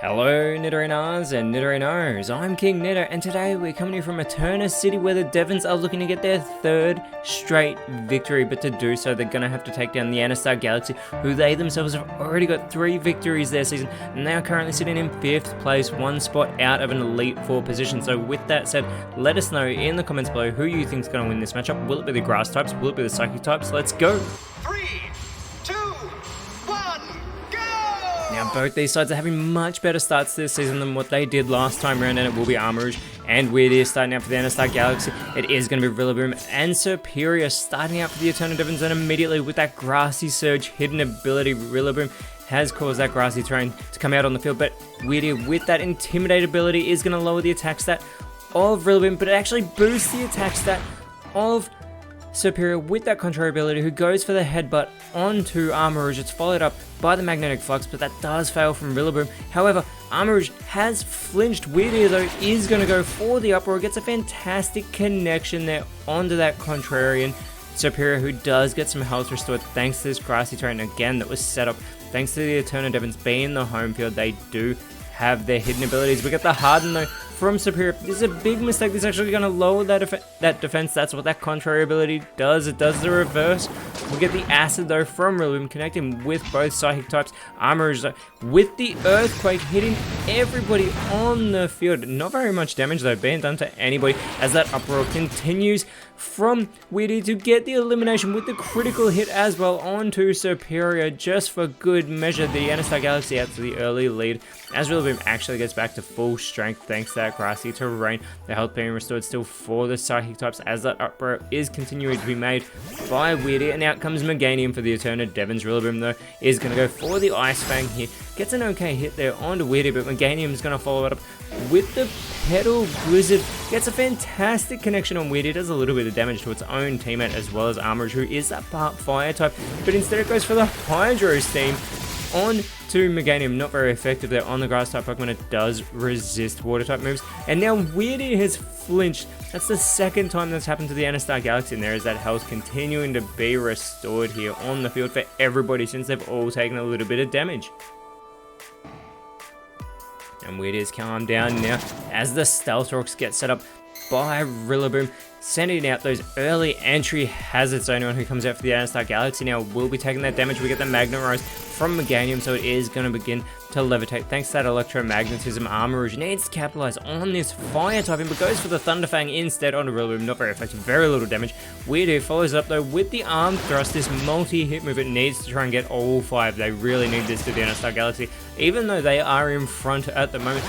Hello Nidorinas and Nidorinos, I'm KingNido and today we're coming here from Eterna City where the Devons are looking to get their third straight victory, but to do so they're going to have to take down the Anastar Galaxy, who they themselves have already got 3 victories this season and they are currently sitting in 5th place, 1 spot out of an Elite 4 position. So with that said, let us know in the comments below who you think is going to win this matchup. Will it be the Grass types? Will it be the Psychic types? Let's go! 3, 2, 1, go! Now both these sides are having much better starts this season than what they did last time around, and it will be Armor Rouge and Weird Ear starting out for the Anastar Galaxy. It is going to be Rillaboom and Superior starting out for the Eternal Devons, and immediately with that Grassy Surge hidden ability, Rillaboom has caused that grassy terrain to come out on the field, but Weird Ear with that Intimidate ability is going to lower the attack stat of Rillaboom, but it actually boosts the attack stat of Superior with that contrary ability, who goes for the headbutt onto Armor Rouge. It's followed up by the Magnetic Flux, but that does fail from Rillaboom. However, Armor Rouge has flinched. Weird Ear though is going to go for the uproar. Gets a fantastic connection there onto that contrarian Superior, who does get some health restored thanks to this grassy terrain again that was set up. Thanks to the Eternal Devons being the home field, they do have their hidden abilities. We get the Harden though from Superior. This is a big mistake. This is actually going to lower that defense. That's what that contrary ability does. It does the reverse. We get the Acid though from Rillaboom, connecting with both Psychic types. Armor Rouge though with the Earthquake, hitting everybody on the field. Not very much damage though being done to anybody, as that uproar continues from Weird Ear to get the elimination with the critical hit as well onto Superior, just for good measure. The Anastar Galaxy out to the early lead as Rillaboom actually gets back to full strength thanks to that grassy terrain. The health being restored still for the Psychic types as that uproar is continuing to be made by Weird Ear, and out comes Meganium for the Eternal Devons. Rillaboom though is going to go for the Ice Fang here. Gets an okay hit there onto Weird Ear, but Meganium is going to follow it up with the Petal Blizzard. Gets a fantastic connection on Weird Ear. Does a little bit of damage to its own teammate as well as Armor Rouge, who is that part Fire type, but instead it goes for the Hydro Steam on to Meganium. Not very effective there on the Grass type Pokemon. It does resist Water type moves, and now Weird Ear has flinched. That's the second time that's happened to the Anastar Galaxy, and there is that health continuing to be restored here on the field for everybody since they've all taken a little bit of damage. And Weird Ear's calmed down now as the Stealth Rocks get set up by Rillaboom, sending out those early entry hazards. So anyone who comes out for the Anastar Galaxy now will be taking that damage. We get the Magnet Rose from Meganium, so it is going to begin to levitate thanks to that electromagnetism. Armor Rouge needs to capitalize on this fire typing, but goes for the Thunder Fang instead onto Rillaboom. Not very effective, very little damage. Weird Ear follows up though with the Arm Thrust, this multi-hit move. It needs to try and get all 5. They really need this to the Anastar Galaxy, even though they are in front at the moment.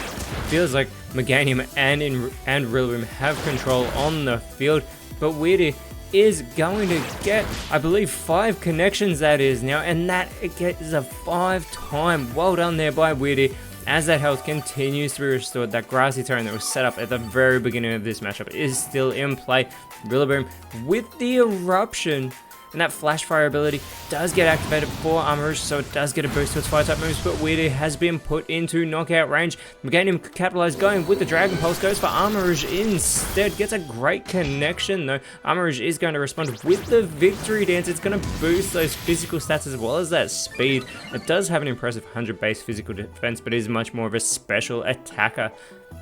Feels like Meganium and Rillaboom have control on the field, but Weird Ear is going to get, I believe, 5 connections that is now, and that it gets a 5-time. Well done there by Weird Ear as that health continues to be restored. That grassy terrain that was set up at the very beginning of this matchup is still in play. Rillaboom with the Eruption, and that Flash Fire ability does get activated for Armor Rouge, so it does get a boost to its fire type moves, but Weird Ear has been put into knockout range. Meganium could capitalize, going with the Dragon Pulse, goes for Armor Rouge instead. Gets a great connection though. Armor Rouge is going to respond with the Victory Dance. It's going to boost those physical stats as well as that speed. It does have an impressive 100 base physical defense, but is much more of a special attacker.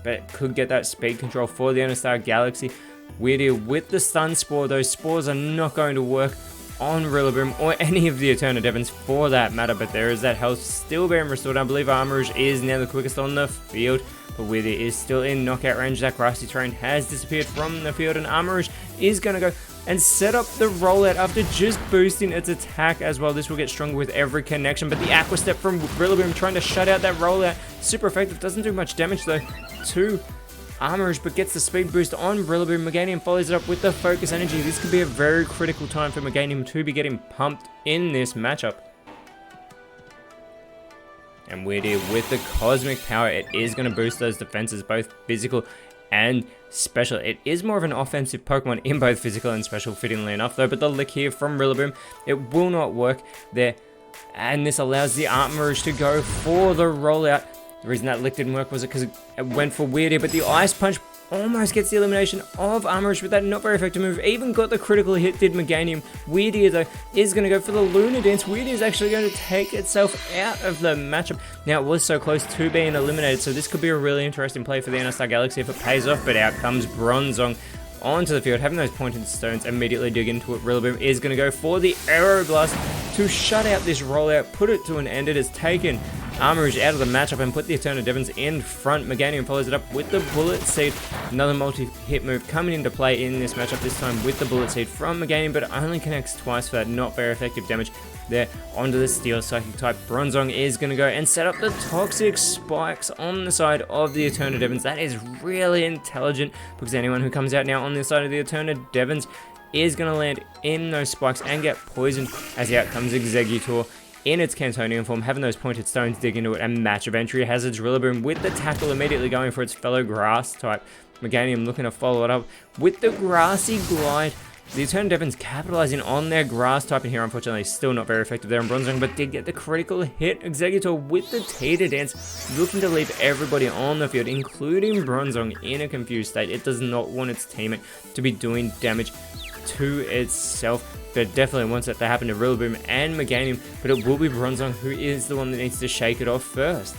But it could get that speed control for the Anastar Galaxy. Weird Ear with the Stun Spore. Those spores are not going to work on Rillaboom or any of the Eternal Devons for that matter, but there is that health still being restored. I believe Armor Rouge is now the quickest on the field, but Weird Ear is still in knockout range. That grassy terrain has disappeared from the field, and Armor Rouge is going to go and set up the rollout after just boosting its attack as well. This will get stronger with every connection, but the Aqua Step from Rillaboom trying to shut out that rollout, super effective. Doesn't do much damage though to Armor Rouge, but gets the speed boost on Rillaboom. Meganium follows it up with the Focus Energy. This could be a very critical time for Meganium to be getting pumped in this matchup. And Weird Ear with the Cosmic Power, it is going to boost those defenses, both physical and special. It is more of an offensive Pokemon in both physical and special, fittingly enough though, but the Lick here from Rillaboom, it will not work there, and this allows the Armor Rouge to go for the rollout. The reason that Lick didn't work was because it went for Weird Ear, but the Ice Punch almost gets the elimination of Armorish with that not very effective move. Even got the critical hit, did Meganium. Weirdy, though, is going to go for the Luna Dance. Weirdy is actually going to take itself out of the matchup. Now, it was so close to being eliminated, so this could be a really interesting play for the NSR Galaxy if it pays off, but out comes Bronzong onto the field, having those pointed stones immediately dig into it. Rillaboom is going to go for the Aeroblast to shut out this rollout, put it to an end. It has taken Armorish out of the matchup and put the Eterna Devons in front. Meganium follows it up with the Bullet Seed. Another multi-hit move coming into play in this matchup, this time with the Bullet Seed from Meganium, but it only connects twice for that not very effective damage there onto the Steel Psychic type. Bronzong is going to go and set up the Toxic Spikes on the side of the Eterna Devons. That is really intelligent, because anyone who comes out now on the side of the Eterna Devons is going to land in those spikes and get poisoned, as out comes Exeggutor in its Cantonian form, having those pointed stones dig into it, and match of entry has its Rillaboom with the tackle immediately going for its fellow grass type. Meganium looking to follow it up with the Grassy Glide. The Eterna Devons capitalizing on their grass type in here, unfortunately still not very effective there on Bronzong, but did get the critical hit. Exeggutor with the Teeter Dance, looking to leave everybody on the field, including Bronzong, in a confused state. It does not want its teammate to be doing damage to itself, but it definitely wants that to happen to Rillaboom and Meganium, but it will be Bronzong who is the one that needs to shake it off first.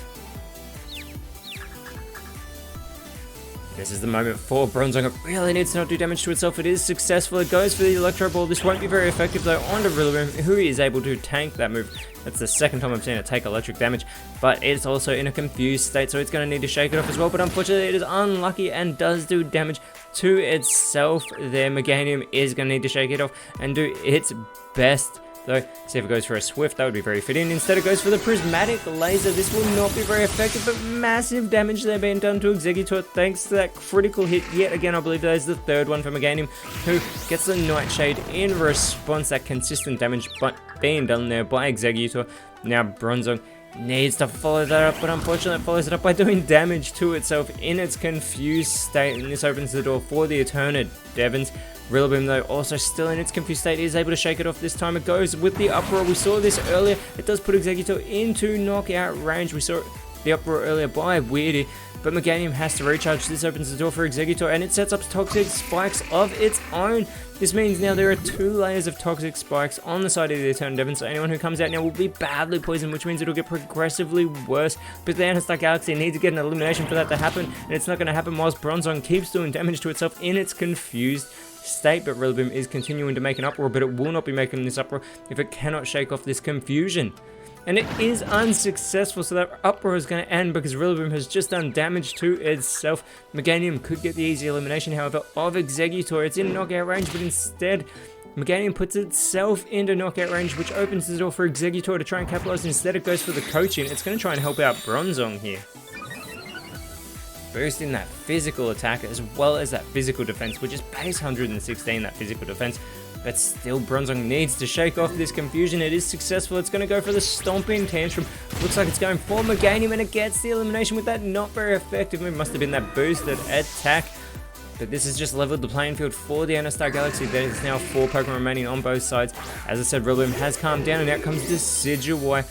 This is the moment for Bronzong. It really needs to not do damage to itself. It is successful. It goes for the Electro Ball. This won't be very effective though onto Rillaboom, who is able to tank that move. That's the second time I've seen it take electric damage, but it's also in a confused state, so it's going to need to shake it off as well. But unfortunately, it is unlucky and does do damage to itself there. Meganium is going to need to shake it off and do its best, though. See if it goes for a Swift, that would be very fitting. Instead, it goes for the Prismatic Laser. This will not be very effective, but massive damage there being done to Exeggutor thanks to that critical hit. Yet again, I believe that is the third one for Meganium, who gets the Nightshade in response. That consistent damage but being done there by Exeggutor. Now Bronzong needs to follow that up, but unfortunately it follows it up by doing damage to itself in its confused state, and this opens the door for the Eterna Devons. Rillaboom, though, also still in its confused state, is able to shake it off. This time it goes with the Uproar. We saw this earlier. It does put Exeggutor into knockout range. We saw the Uproar earlier by Weirdy, but Meganium has to recharge. This opens the door for Exeggutor, and it sets up Toxic Spikes of its own. This means now there are 2 layers of Toxic Spikes on the side of the Eterna Devon, so anyone who comes out now will be badly poisoned, which means it'll get progressively worse. But the NSR Galaxy needs to get an elimination for that to happen, and it's not going to happen whilst Bronzong keeps doing damage to itself in its confused state. But Rillaboom is continuing to make an uproar, but it will not be making this uproar if it cannot shake off this confusion. And it is unsuccessful, so that uproar is going to end because Rillaboom has just done damage to itself. Meganium could get the easy elimination, however, of Exeggutor. It's in knockout range, but instead Meganium puts itself into knockout range, which opens the door for Exeggutor to try and capitalize. Instead, it goes for the coaching. It's going to try and help out Bronzong here, boosting that physical attack as well as that physical defense, which is base 116, that physical defense. But still, Bronzong needs to shake off this confusion. It is successful. It's going to go for the Stomping Tantrum. Looks like it's going for Meganium, and it gets the elimination with that not very effective move. Must have been that boosted attack. But this has just leveled the playing field for the NSR Galaxy. There is now 4 Pokemon remaining on both sides. As I said, Rillaboom has calmed down, and out comes Decidueye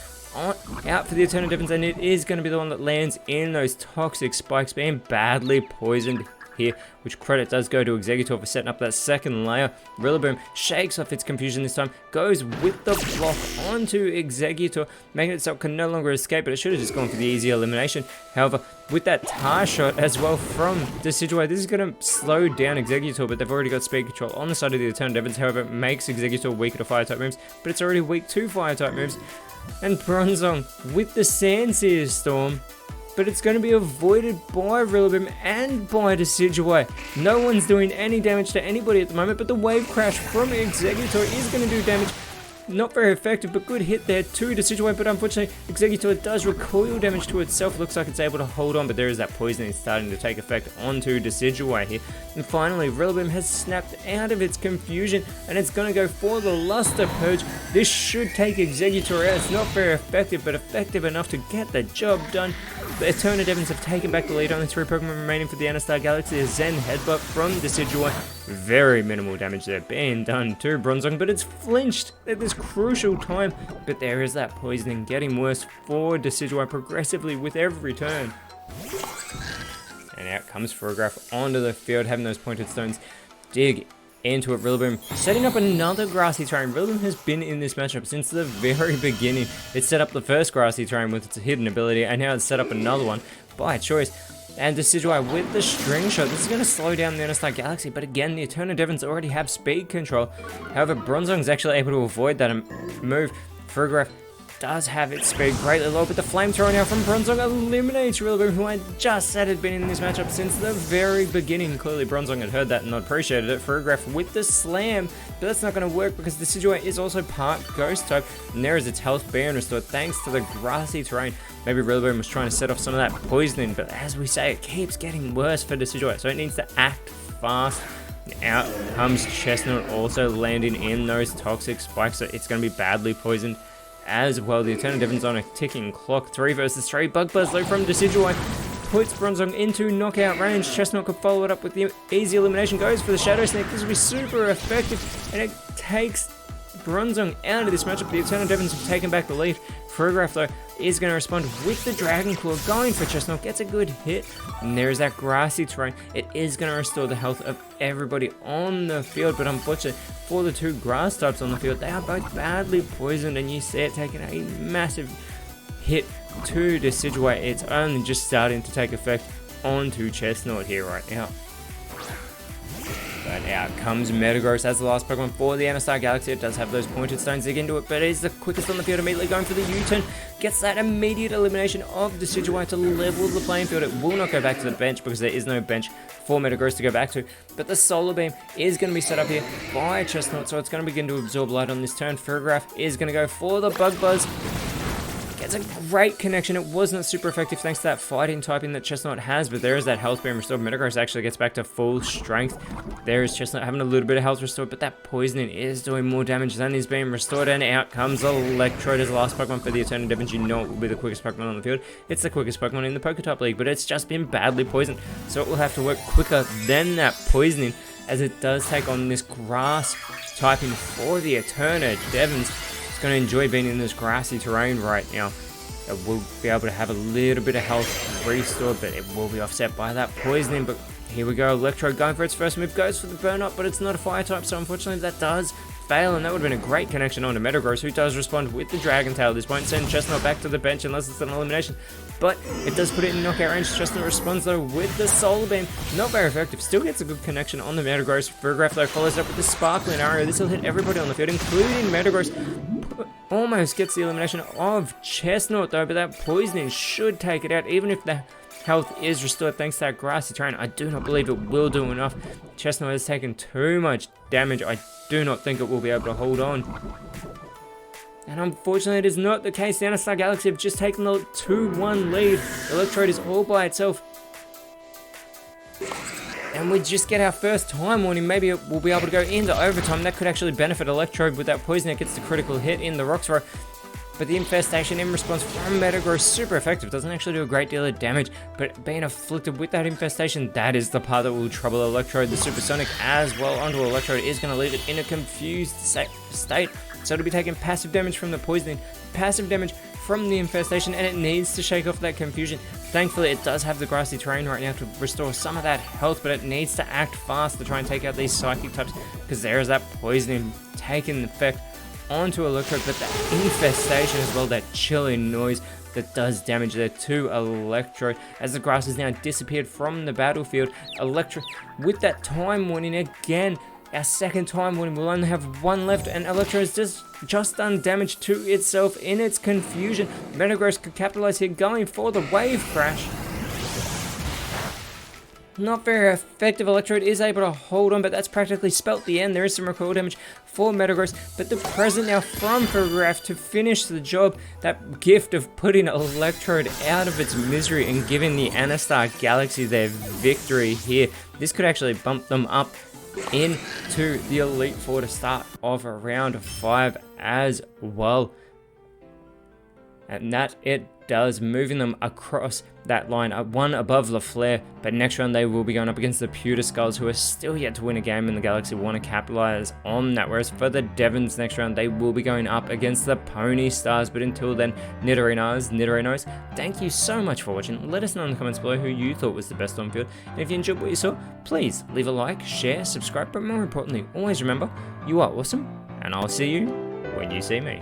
out for the Eterna Devons, and it is going to be the one that lands in those Toxic Spikes, being badly poisoned here, which credit does go to Exeggutor for setting up that second layer. Rillaboom shakes off its confusion this time, goes with the block onto Exeggutor, making it so it can no longer escape, but it should have just gone for the easy elimination. However, with that tar shot as well from Decidueye, this is going to slow down Exeggutor, but they've already got speed control on the side of the Eterna Devons. However, it makes Exeggutor weaker to fire type moves, but it's already weak to fire type moves. And Bronzong with the Sandsear Storm, but it's going to be avoided by Rillaboom and by Decidueye. No one's doing any damage to anybody at the moment, but the Wave Crash from Exeggutor is going to do damage. Not very effective, but good hit there to Decidueye, but unfortunately Exeggutor does recoil damage to itself. Looks like it's able to hold on, but there is that poisoning starting to take effect onto Decidueye here. And finally, Rillaboom has snapped out of its confusion, and it's going to go for the Luster Purge. This should take Exeggutor out. It's not very effective, but effective enough to get the job done. The Eterna Devons have taken back the lead. Only 3 Pokemon remaining for the NSR Galaxy. A Zen Headbutt from Decidueye. Very minimal damage there being done to Bronzong, but it's flinched at this crucial time. But there is that poisoning getting worse for Decidueye progressively with every turn. And out comes Photograph onto the field, having those pointed stones dig into it. Rillaboom setting up another grassy terrain. Rillaboom has been in this matchup since the very beginning. It set up the first grassy terrain with its hidden ability, and now it's set up another one by choice. And Decidueye with the string shot. This is going to slow down the Inner Galaxy, but again, the Eterna Devons already have speed control. However, Bronzong's actually able to avoid that move. Photograph does have its speed greatly low, but the flamethrower now from Bronzong eliminates Rillaboom, who I just said had been in this matchup since the very beginning. Clearly Bronzong had heard that and not appreciated it. Photograph with the slam, but that's not going to work because the Decidueye is also part Ghost type, and there is its health being restored thanks to the grassy terrain. Maybe Rillaboom was trying to set off some of that poisoning, but as we say, it keeps getting worse for Decidueye, so it needs to act fast. Out comes Chestnut, also landing in those toxic spikes, so it's going to be badly poisoned as well. The Eterna Devon's on a ticking clock. 3 versus 3. Bug Buzz though from Decidueye puts Bronzong into knockout range. Chestnut could follow it up with the easy elimination. Goes for the Shadow Sneak. This will be super effective, and it takes Bronzong out of this matchup. The Eterna Devons have taken back the lead. Photograph though is going to respond with the Dragon Claw, going for Chestnut, gets a good hit, and there's that grassy terrain. It is going to restore the health of everybody on the field, but unfortunately for the 2 grass types on the field, they are both badly poisoned, and you see it taking a massive hit to Decidueye. It's only just starting to take effect onto Chestnut here right now. But out comes Metagross as the last Pokemon for the Inner Galaxy. It does have those pointed stones dig into it, but it is the quickest on the field, immediately going for the U-turn. Gets that immediate elimination of Decidueye to level the playing field. It will not go back to the bench because there is no bench for Metagross to go back to. But the Solar Beam is going to be set up here by Chestnut, so it's going to begin to absorb light on this turn. Photograph is going to go for the Bug Buzz. Gets a great connection. It wasn't super effective thanks to that fighting typing that Chestnut has, but there is that health being restored. Metagross actually gets back to full strength. There is Chestnut having a little bit of health restored, but that poisoning is doing more damage than is being restored, and out comes Electrode as the last Pokemon for the Eterna Devons. You know it will be the quickest Pokemon on the field. It's the quickest Pokemon in the PokeType League, but it's just been badly poisoned, so it will have to work quicker than that poisoning, as it does take on this grass typing for the Eterna Devons. It's going to enjoy being in this grassy terrain right now. It will be able to have a little bit of health restored, but it will be offset by that poisoning. But here we go, Electrode going for its first move, goes for the burn up, but it's not a fire type, so unfortunately that does fail, and that would have been a great connection onto Metagross, who does respond with the Dragon Tail. This won't send Chestnut back to the bench unless it's an elimination, but it does put it in knockout range. Chestnut responds though with the Solar Beam, not very effective, still gets a good connection on the Metagross. Photograph though follows up with the Sparkling Arrow. This will hit everybody on the field, including Metagross. Almost gets the elimination of Chestnut though, but that poisoning should take it out, even if the health is restored thanks to that grassy terrain. I do not believe it will do enough. Chestnut has taken too much damage. I do not think it will be able to hold on. And unfortunately it is not the case. The Inner Galaxy have just taken the 2-1 lead. Electrode is all by itself. And we just get our first time warning. Maybe we'll be able to go into overtime. That could actually benefit Electrode with that poison. It gets the critical hit in the Rocks Row. But the Infestation in response from Metagross, super effective. Doesn't actually do a great deal of damage, but being afflicted with that Infestation, that is the part that will trouble Electrode. The Supersonic as well onto Electrode is going to leave it in a confused state. So it'll be taking passive damage from the poisoning, passive damage from the Infestation, and it needs to shake off that confusion. Thankfully, it does have the grassy terrain right now to restore some of that health, but it needs to act fast to try and take out these Psychic types, because there is that poisoning taking effect onto Electrode, but that Infestation as well, that chilling noise that does damage there to Electrode. As the grass has now disappeared from the battlefield, Electrode with that time warning again. Our second time warning, will only have one left, and Electrode has just done damage to itself in its confusion. Metagross could capitalize here, going for the Wave Crash. Not very effective. Electrode is able to hold on, but that's practically spelt the end. There is some recoil damage for Metagross, but the present now from Photograph to finish the job. That gift of putting Electrode out of its misery and giving the Inner Galaxy their victory here. This could actually bump them up into the Elite Four to start off round 5 as well. and that it does, moving them across that line, one above LaFleur. But next round they will be going up against the Pewter Skulls, who are still yet to win a game in the Galaxy, want to capitalize on that. Whereas for the Devons next round, they will be going up against the Pony Stars. But until then, Nidorinos, thank you so much for watching. Let us know in the comments below who you thought was the best on field, and if you enjoyed what you saw, please leave a like, share, subscribe, but more importantly, always remember, you are awesome, and I'll see you when you see me.